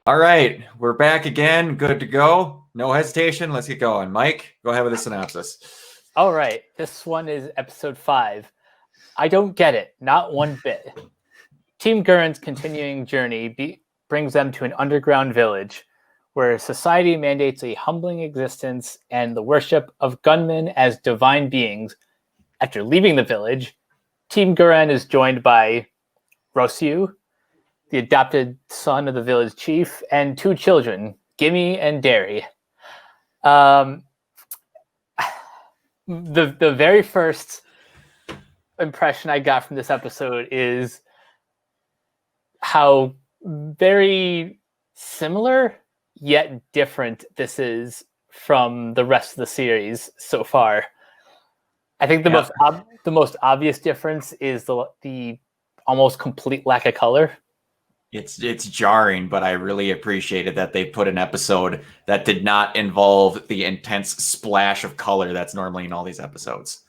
All right, we're back again. Good to go. No hesitation. Let's get going. Mike, go ahead with the synopsis. All right, this one is episode 5. I don't get it, not one bit. Team Gurren's continuing journey brings them to an underground village where society mandates a humbling existence and the worship of gunmen as divine beings. After leaving the village, Team Gurren is joined by Rosiu, the adopted son of the village chief, and 2 children, Gimme and Derry. The very first impression I got from this episode is how very similar yet different this is from the rest of the series so far. I think the most obvious difference is the almost complete lack of color. It's jarring, but I really appreciated that they put an episode that did not involve the intense splash of color that's normally in all these episodes.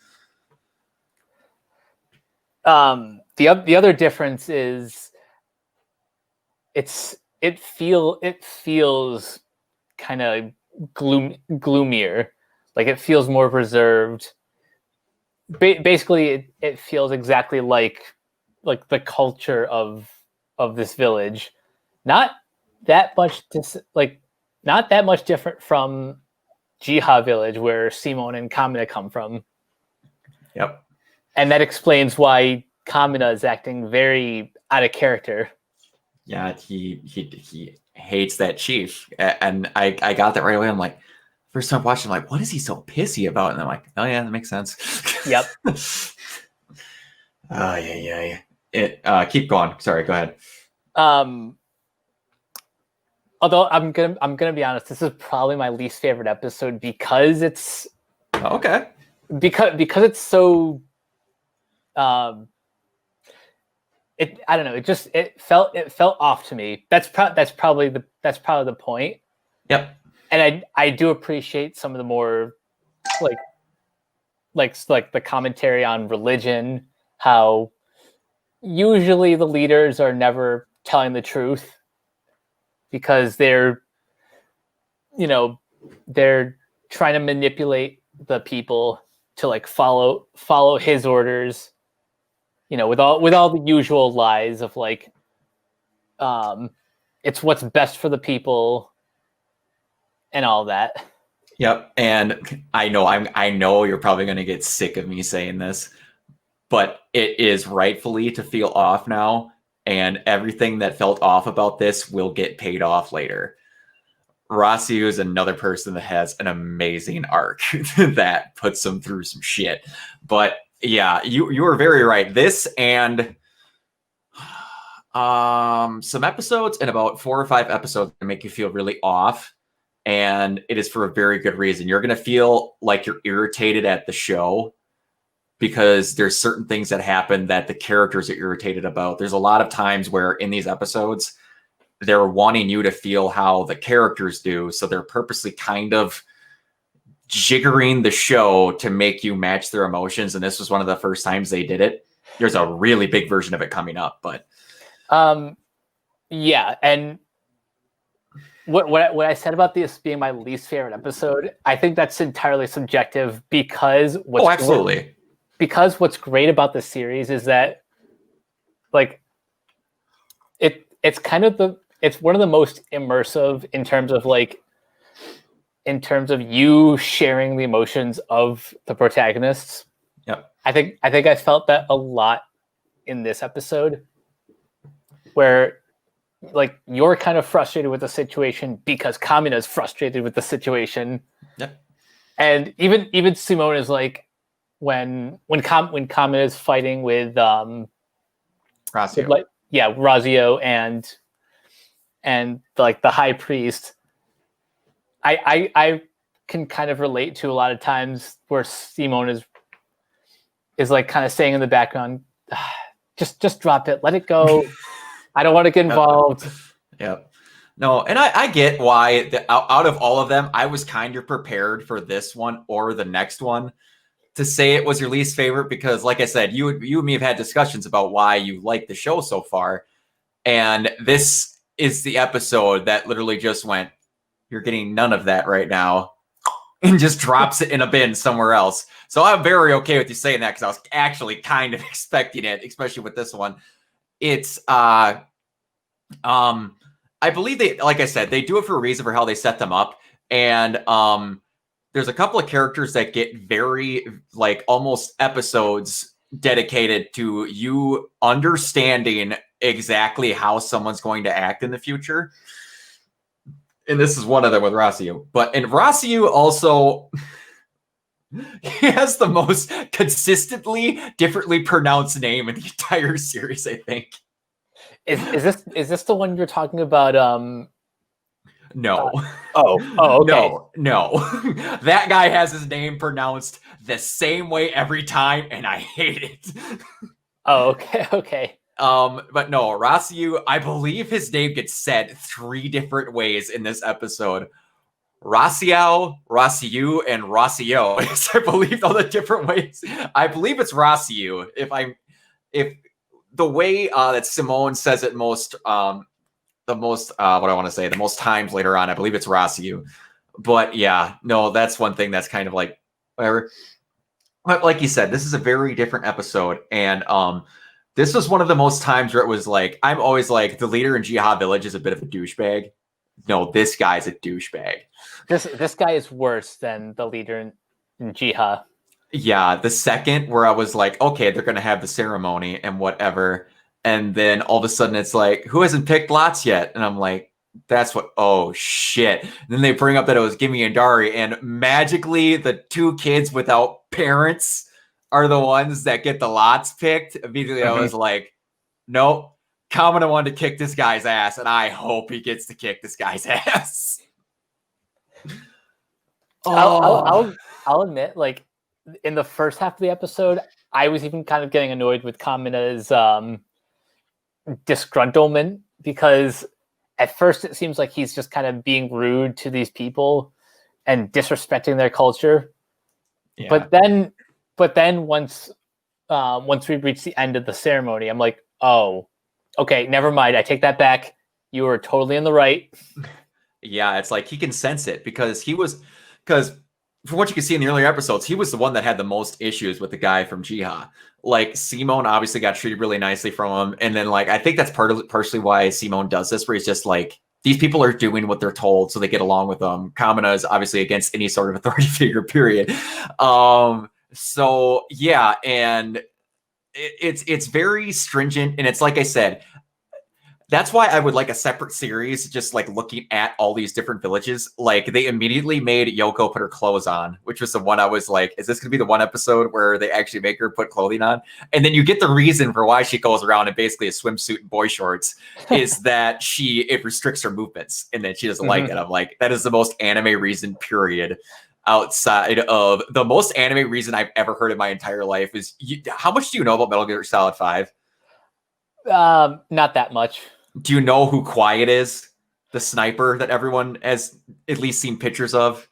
The other difference is it feels kind of gloomier, like it feels more reserved. Basically, it feels exactly like the culture of this village, not that much different from Jiha village where Simone and Kamina come from. Yep. And that explains why Kamina is acting very out of character. Yeah, he hates that chief, and I got that right away. I'm like, first time watching, I'm like, what is he so pissy about? And I'm like, oh yeah, that makes sense. Yep. Oh yeah. Keep going. Sorry, go ahead. Although I'm gonna be honest, this is probably my least favorite episode because it's okay. Because it's so I don't know. It felt off to me. That's probably the point. Yep. And I do appreciate some of the more like the commentary on religion, how usually the leaders are never telling the truth because they're trying to manipulate the people to follow his orders, with all the usual lies of it's what's best for the people and all that. Yep. And I know you're probably going to get sick of me saying this, but it is rightfully to feel off now, and everything that felt off about this will get paid off later. Rossi is another person that has an amazing arc that puts them through some shit. But yeah, you were very right. This and some episodes and about 4 or 5 episodes that make you feel really off. And it is for a very good reason. You're going to feel like you're irritated at the show because there's certain things that happen that the characters are irritated about. There's a lot of times where in these episodes, they're wanting you to feel how the characters do. So they're purposely kind of jiggering the show to make you match their emotions. And this was one of the first times they did it. There's a really big version of it coming up, but yeah. And what I said about this being my least favorite episode, I think that's entirely subjective because absolutely. Because what's great about the series is that it's kind of it's one of the most immersive in terms of you sharing the emotions of the protagonists. Yep. I think I felt that a lot in this episode where you're kind of frustrated with the situation because Kamina is frustrated with the situation. Yep. And even Simone is when Kamina is fighting with Razio. Razio and the high priest. I can kind of relate to a lot of times where Simone is kind of saying in the background, just drop it, let it go. I don't want to get involved. Yep. No, and I get why out of all of them, I was kind of prepared for this one or the next one to say it was your least favorite because, like I said, you and me have had discussions about why you like the show so far, and this is the episode that literally just went, "You're getting none of that right now," and just drops it in a bin somewhere else. So I'm very okay with you saying that because I was actually kind of expecting it, especially with this one. It's I believe they, like I said, they do it for a reason for how they set them up. And there's a couple of characters that get very like almost episodes dedicated to you understanding exactly how someone's going to act in the future. And this is one of them with Rossiu. But and Rossiu also he has the most consistently differently pronounced name in the entire series, I think. Is this the one you're talking about? No. Okay. No. That guy has his name pronounced the same way every time, and I hate it. Oh, okay. But no, Rossiu, I believe his name gets said 3 different ways in this episode. Rossiu, Rossiu, and Rossio. I believe all the different ways. I believe it's Rossiu. If the way that Simone says it most the most times later on, I believe it's Rossiu. But yeah, no, that's one thing that's kind of like whatever. But like you said, this is a very different episode, and this was one of the most times where it was like, I'm always like, the leader in Jiha Village is a bit of a douchebag. No, this guy's a douchebag. This guy is worse than the leader in Jiha. Yeah, the second where I was like, okay, they're gonna have the ceremony and whatever, and then all of a sudden it's like, who hasn't picked lots yet? And I'm like, that's what. Oh shit! And then they bring up that it was Gimme and Dari, and magically the 2 kids without parents are the ones that get the lots picked. Immediately, I was like, nope. Kamina wanted to kick this guy's ass, and I hope he gets to kick this guy's ass. I'll admit, like in the first half of the episode, I was even kind of getting annoyed with Kamina's disgruntlement, because at first it seems like he's just kind of being rude to these people and disrespecting their culture. Yeah. But then once we reach the end of the ceremony, I'm like, oh, okay, never mind. I take that back. You were totally in the right. Yeah, it's like he can sense it because from what you can see in the earlier episodes, he was the one that had the most issues with the guy from Jiha. Like, Simone obviously got treated really nicely from him. And then, like, I think that's partially why Simone does this, where he's just like, these people are doing what they're told, so they get along with them. Kamina is obviously against any sort of authority figure, period. So, yeah, and it's very stringent. And it's like I said, that's why I would like a separate series, just like looking at all these different villages. Like, they immediately made Yoko put her clothes on, which was the one I was like, is this going to be the one episode where they actually make her put clothing on? And then you get the reason for why she goes around in basically a swimsuit and boy shorts is that it restricts her movements and then she doesn't like it. I'm like, that is the most anime reason, period. Outside of the most anime reason I've ever heard in my entire life is, how much do you know about Metal Gear Solid 5? Not that much. Do you know who Quiet is? The sniper that everyone has at least seen pictures of?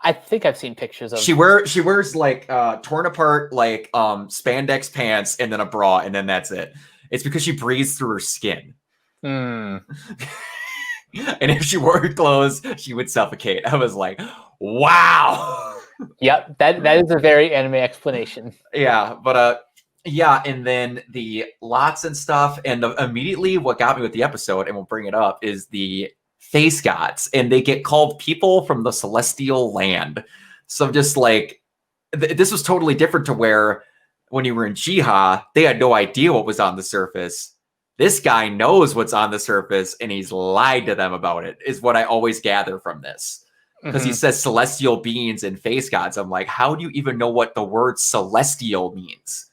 I think I've seen pictures of. She wears like torn apart like spandex pants and then a bra, and then that's it. It's because she breathes through her skin. And if she wore clothes, she would suffocate. I was like, wow. Yep, that is a very anime explanation. Yeah, but yeah, and then the lots and stuff, and immediately what got me with the episode, and we'll bring it up, is the face gods, and they get called people from the celestial land. So just like, this was totally different to where when you were in Jiha, they had no idea what was on the surface. This guy knows what's on the surface, and he's lied to them about it, is what I always gather from this. Because he says celestial beings and face gods. I'm like, how do you even know what the word celestial means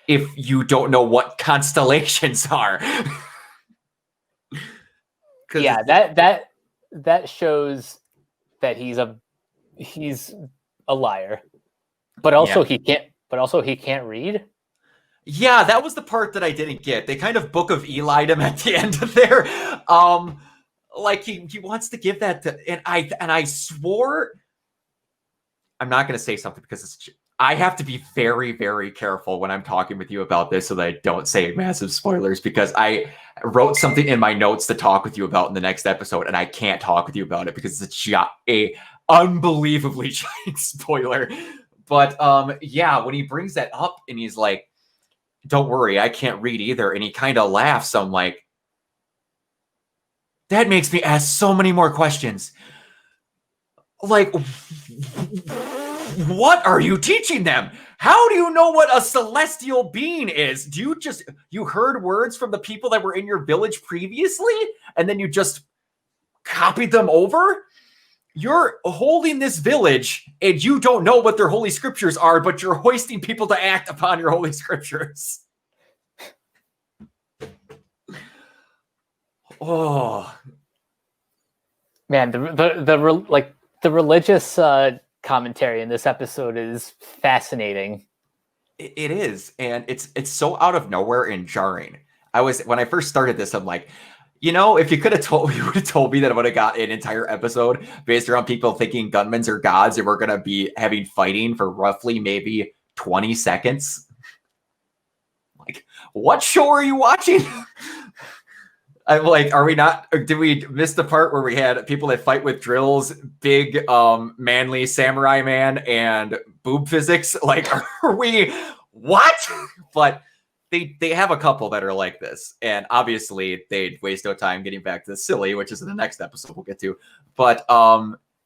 if you don't know what constellations are? Yeah, that shows that he's a liar, but also he can't read. Yeah, that was the part that I didn't get. They kind of Book of Eli'd him at the end of there. Like he wants to give that to, and I swore, I'm not going to say something because I have to be very, very careful when I'm talking with you about this so that I don't say massive spoilers, because I wrote something in my notes to talk with you about in the next episode, and I can't talk with you about it because it's a unbelievably giant spoiler. But yeah, when he brings that up and he's like, don't worry, I can't read either, and he kind of laughs, I'm like, that makes me ask so many more questions. Like, what are you teaching them? How do you know what a celestial being is? Do you heard words from the people that were in your village previously, and then you just copied them over? You're holding this village, and you don't know what their holy scriptures are, but you're hoisting people to act upon your holy scriptures. Oh, man, the religious commentary in this episode is fascinating. It is, and it's so out of nowhere and jarring. When I first started this, I'm like, if you would have told me that I would have got an entire episode based around people thinking gunmen are gods and we're gonna be having fighting for roughly maybe 20 seconds. Like, what show are you watching? I'm like, did we miss the part where we had people that fight with drills, big, manly samurai man, and boob physics? Like, are we, what? But they have a couple that are like this. And obviously, they'd waste no time getting back to the silly, which is in the next episode we'll get to. But,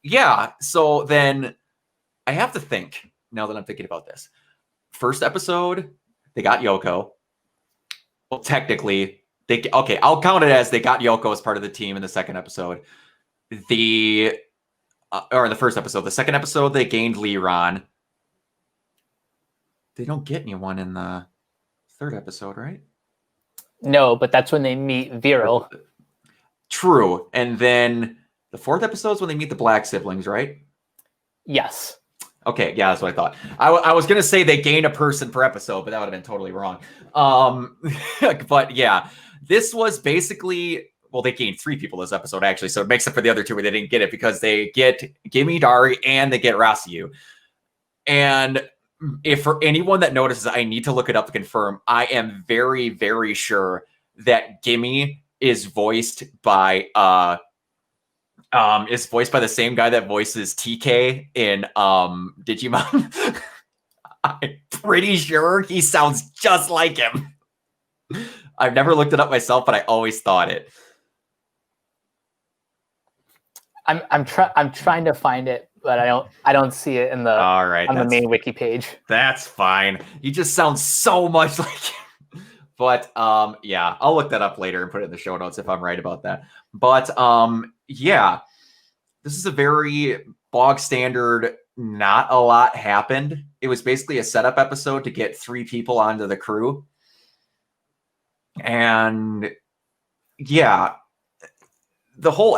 yeah, so then I have to think, now that I'm thinking about this. First episode, they got Yoko. Well, technically, I'll count it as they got Yoko as part of the team in the second episode. Or in the first episode. The second episode, they gained Liran. They don't get anyone in the third episode, right? No, but that's when they meet Viral. True. And then the fourth episode is when they meet the Black siblings, right? Yes. Okay, yeah, that's what I thought. I was going to say they gain a person per episode, but that would have been totally wrong. But yeah, this was basically, well, they gained 3 people this episode, actually, so it makes up for the other 2 where they didn't get it, because they get Gimme Dari and they get Rasiu. And if for anyone that notices, I need to look it up to confirm, I am very, very sure that Gimme is voiced by the same guy that voices TK in Digimon. I'm pretty sure he sounds just like him. I've never looked it up myself, but I always thought it. I'm trying to find it, but I don't see it in the the main wiki page. That's fine. You just sound so much like him. But yeah, I'll look that up later and put it in the show notes if I'm right about that. But yeah, this is a very bog standard. Not a lot happened. It was basically a setup episode to get 3 people onto the crew. And yeah, the whole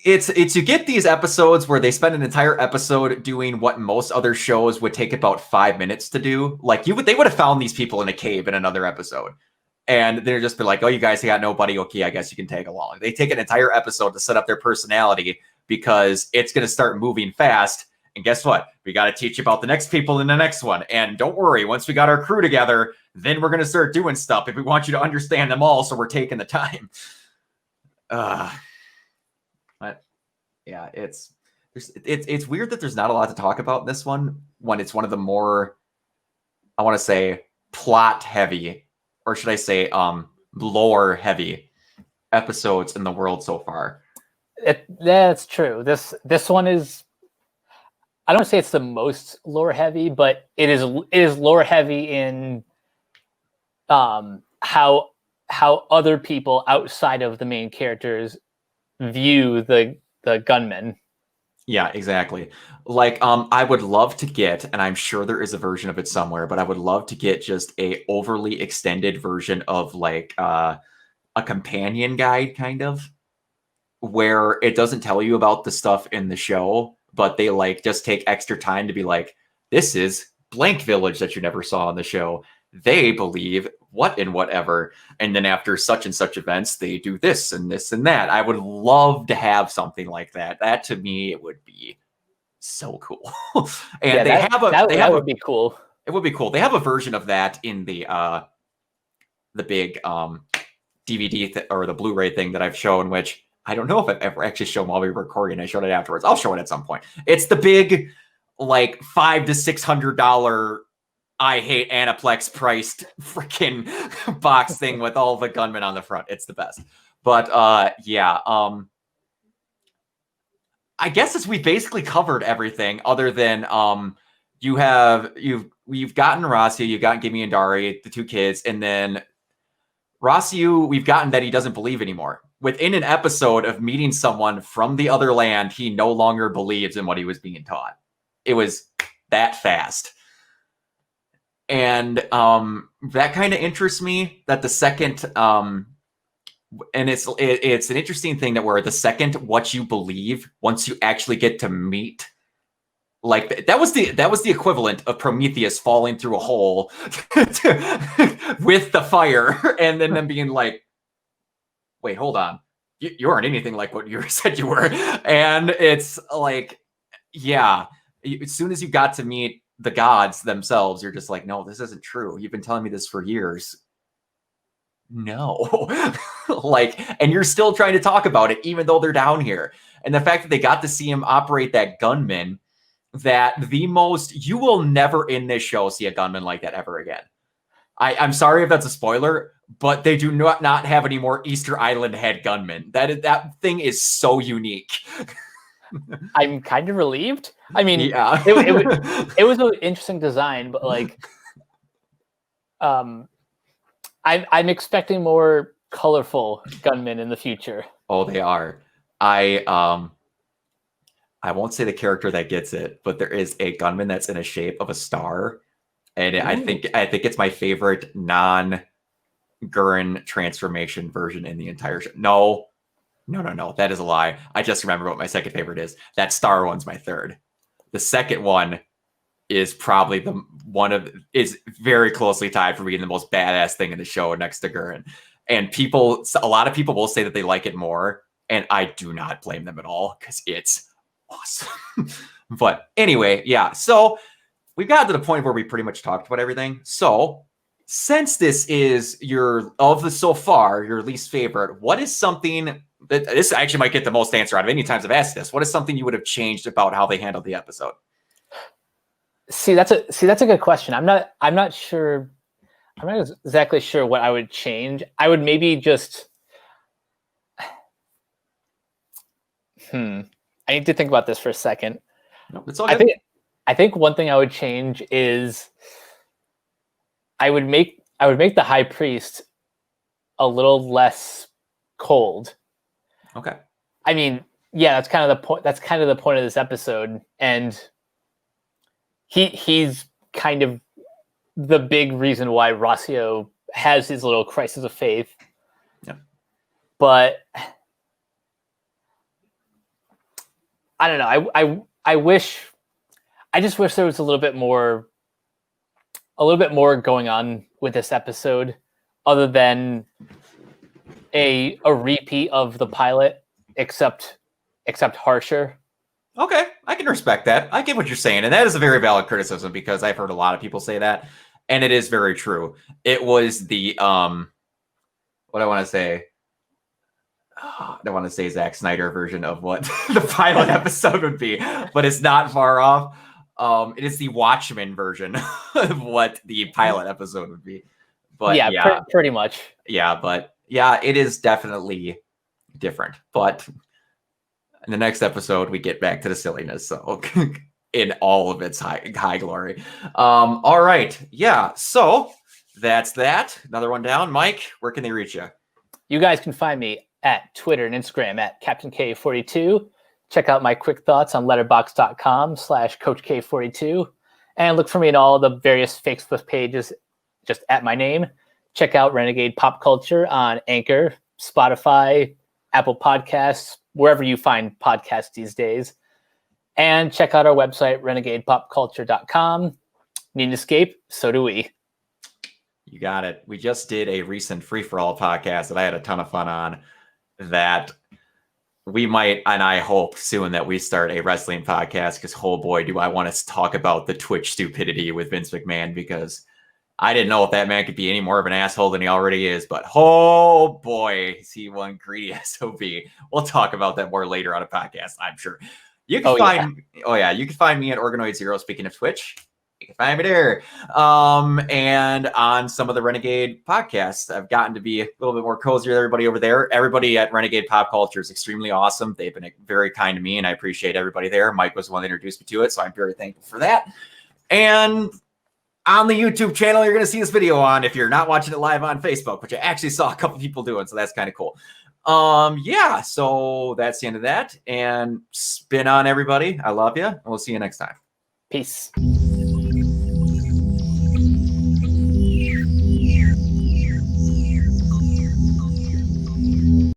it's you get these episodes where they spend an entire episode doing what most other shows would take about 5 minutes to do. Like they would have found these people in a cave in another episode. And they're just be like, oh, you guys got nobody. Okay, I guess you can tag along. They take an entire episode to set up their personality because it's going to start moving fast. And guess what? We got to teach you about the next people in the next one. And don't worry, once we got our crew together, then we're going to start doing stuff. If we want you to understand them all, so we're taking the time. But yeah, it's weird that there's not a lot to talk about in this one when it's one of the more, I want to say, plot heavy, or should I say lore heavy episodes in the world so far. That's true. This one is, I don't say it's the most lore heavy, but it is lore heavy in how other people outside of the main characters view the gunmen. Yeah, exactly. Like, I would love to get, and I'm sure there is a version of it somewhere, but I would love to get just a overly extended version of like a companion guide, kind of, where it doesn't tell you about the stuff in the show, but they like just take extra time to be like, this is blank village that you never saw in the show. They believe what and whatever. And then after such and such events, they do this and this and that. I would love to have something like that. That to me, it would be so cool. And that would be cool. It would be cool. They have a version of that in the big DVD or the Blu-ray thing that I've shown, which I don't know if I've ever actually shown while we were recording. I showed it afterwards. I'll show it at some point. It's the big, like $500 to $600 I hate Aniplex priced freaking box thing with all the gunmen on the front. It's the best. But yeah, I guess as we basically covered everything other than we've gotten Rossiu, you've gotten Gimme and Dari, the two kids, and then Rossiu, we've gotten that he doesn't believe anymore. Within an episode of meeting someone from the other land, he no longer believes in what he was being taught. It was that fast. And that kind of interests me that the second, and it's an interesting thing that where the second what you believe, once you actually get to meet, like that was the equivalent of Prometheus falling through a hole with the fire, and then them being like, wait, hold on, you aren't anything like what you said you were. And it's like, yeah, as soon as you got to meet the gods themselves, you're just like, no, this isn't true. You've been telling me this for years. No. Like, and you're still trying to talk about it, even though they're down here. And the fact that they got to see him operate that gunman, you will never in this show see a gunman like that ever again. I'm sorry if that's a spoiler, but they do not have any more Easter Island head gunmen. That thing is so unique. I'm kind of relieved. I mean, yeah. it was an interesting design, but like, I'm expecting more colorful gunmen in the future. Oh, they are. I won't say the character that gets it, but there is a gunman that's in a shape of a star, and I think it's my favorite non-Gurren transformation version in the entire show. No, that is a lie. I just remember what my second favorite is. That star one's my third. The second one is probably is very closely tied for being the most badass thing in the show next to Gurren. And a lot of people will say that they like it more, and I do not blame them at all because it's awesome. But anyway, yeah. So we've got to the point where we pretty much talked about everything. So since this is your least favorite, what is something that this actually might get the most answer out of any times I've asked this? What is something you would have changed about how they handled the episode? See, that's a good question. I'm not sure. I'm not exactly sure what I would change. I would maybe just. I need to think about this for a second. No, it's all good. I think one thing I would change is I would make the high priest a little less cold. Okay. I mean, yeah, that's kind of the point. That's kind of the point of this episode, and he's kind of the big reason why Rossiu has his little crisis of faith. Yeah. But I don't know. I just wish there was a little bit more going on with this episode, other than a repeat of the pilot, except harsher. Okay, I can respect that. I get what you're saying, and that is a very valid criticism because I've heard a lot of people say that, and it is very true. It was the what I want to say. I don't want to say Zack Snyder version of what the pilot episode would be, but it's not far off. It is the Watchmen version of what the pilot episode would be. But yeah, pretty much. Yeah, but yeah, it is definitely different. But in the next episode, we get back to the silliness. So in all of its high glory. All right. Yeah. So that's that. Another one down. Mike, where can they reach you? You guys can find me at Twitter and Instagram at CaptainK42. Check out my quick thoughts on letterboxd.com/CoachK42. And look for me in all the various Facebook pages just at my name. Check out Renegade Pop Culture on Anchor, Spotify, Apple Podcasts, wherever you find podcasts these days. And check out our website, renegadepopculture.com. Need an escape? So do we. You got it. We just did a recent free-for-all podcast that I had a ton of fun on that we might, and I hope soon that we start a wrestling podcast, because oh boy, do I want to talk about the Twitch stupidity with Vince McMahon, because I didn't know if that man could be any more of an asshole than he already is, but oh boy, is he one greedy SOB. We'll talk about that more later on a podcast, I'm sure. You can you can find me at Organoid Zero. Speaking of Twitch, you can find me there. And on some of the Renegade podcasts, I've gotten to be a little bit more cozy with everybody over there. Everybody at Renegade Pop Culture is extremely awesome. They've been very kind to me, and I appreciate everybody there. Mike was the one that introduced me to it, so I'm very thankful for that. And on the YouTube channel, you're going to see this video on, if you're not watching it live on Facebook, which I actually saw a couple people doing, so that's kind of cool. Yeah, so that's the end of that. And spin on, everybody. I love you. And we'll see you next time. Peace.